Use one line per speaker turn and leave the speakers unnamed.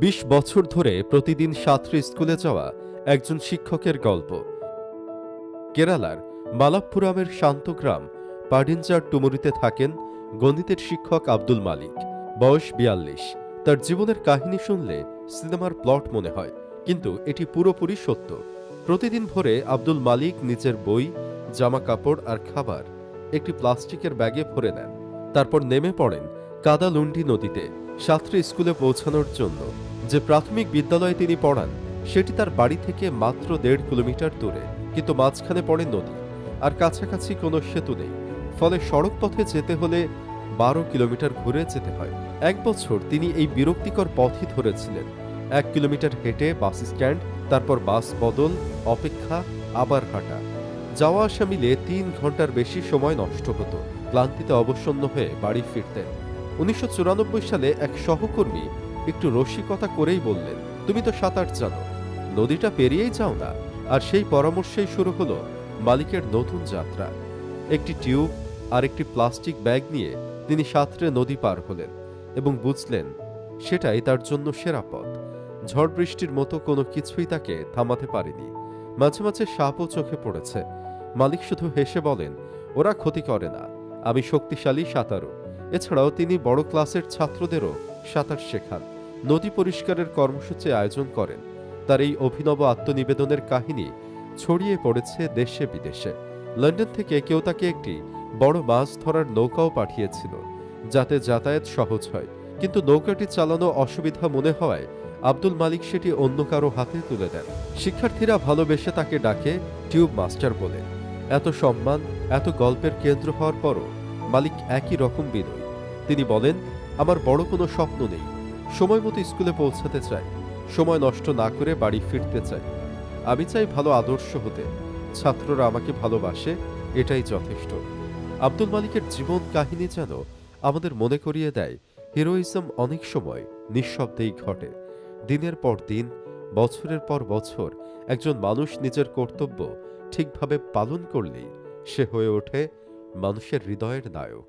২০ বছর ধরে প্রতিদিন সাঁতরে স্কুলে যাওয়া একজন শিক্ষকের গল্প। কেরালার মালাপ্পুরামের শান্ত গ্রাম পাডিনজার টুমুরিতে থাকেন গণিতের শিক্ষক আব্দুল মালিক। বয়স ৪২। তার জীবনের কাহিনী শুনলে সিনেমার প্লট মনে হয়, কিন্তু এটি পুরোপুরি সত্য। প্রতিদিন ভোরে আব্দুল মালিক নিজের বই, জামা কাপড় আর খাবার একটি প্লাস্টিকের ব্যাগে ভরে নেন। তারপর নেমে পড়েন কাদালুন্ডি নদীতে সাঁতরে স্কুলে পৌঁছানোর জন্য। যে প্রাথমিক বিদ্যালয়ে তিনি পড়ান সেটি তার বাড়ি থেকে মাত্র ১.৫ কিলোমিটার দূরে, কিন্তু মাঝখানে পড়ে নদী, আর কাছাকাছি কোনো সেতু নেই। ফলে সড়ক পথে যেতে হলে ১২ কিলোমিটার ঘুরে যেতে হয়। এক বছর তিনি এই বিরক্তিকর পথই ধরেছিলেন। ১ কিলোমিটার হেঁটে বাস স্ট্যান্ড, তারপর বাস বদল, অপেক্ষা, আবার হাঁটা। যাওয়া আসা মিলে ৩ ঘন্টার বেশি সময় নষ্ট হতো। ক্লান্তিতে অবসন্ন হয়ে বাড়ি ফিরতেন। ১৯৯৪ সালে এক সহকর্মী একটু রসিকতা করেই বললেন, তুমি তো সাঁতার জানো, নদীটা পেরিয়েই যাও না। আর সেই পরামর্শেই শুরু হলো মালিকের নতুন যাত্রা। একটি টিউব আর একটি প্লাস্টিক ব্যাগ নিয়ে তিনি সাঁতরে নদী পার হলেন এবং বুঝলেন সেটাই তার জন্য সেরা পথ। ঝড় বৃষ্টির মতো কোনো কিছুই তাকে থামাতে পারেনি। মাঝে মাঝে সাপও চোখে পড়েছে। মালিক শুধু হেসে বলেন, ওরা ক্ষতি করে না, আমি শক্তিশালী সাঁতারু। এছাড়াও তিনি বড় ক্লাসের ছাত্রদেরও সাঁতার শেখান, নদী পরিষ্কারের কর্মসূচি আয়োজন করেন। তার এই অভিনব আত্মনিবেদনের কাহিনী ছড়িয়ে পড়েছে দেশে বিদেশে। লন্ডন থেকে কেউ তাকে একটি বড় মাছ ধরার নৌকাও পাঠিয়েছিল, যাতে যাতায়াত সহজ হয়। কিন্তু নৌকাটি চালানো অসুবিধা মনে হওয়ায় আব্দুল মালিক সেটি অন্য কারো হাতে তুলে দেন। শিক্ষার্থীরা ভালোবেসে তাকে ডাকে টিউব মাস্টার বলে। এত সম্মান, এত গল্পের কেন্দ্র হওয়ার পরও মালিক একই রকম বিনয়ী। তিনি বলেন, আমার বড় কোনো স্বপ্ন নেই, সময় মতো স্কুলে পৌঁছাতে চাই, সময় নষ্ট না করে বাড়ি ফিরতে চাই। আমি চাই ভালো আদর্শ হতে, ছাত্ররা আমাকে ভালোবাসে, এটাই যথেষ্ট। আব্দুল মালিকের জীবন কাহিনী যেন আমাদের মনে করিয়ে দেয়, হিরোইজম অনেক সময় নিঃশব্দেই ঘটে। দিনের পর দিন, বছরের পর বছর একজন মানুষ নিজের কর্তব্য ঠিকভাবে পালন করলেই সে হয়ে ওঠে মানুষের হৃদয়ের নায়ক।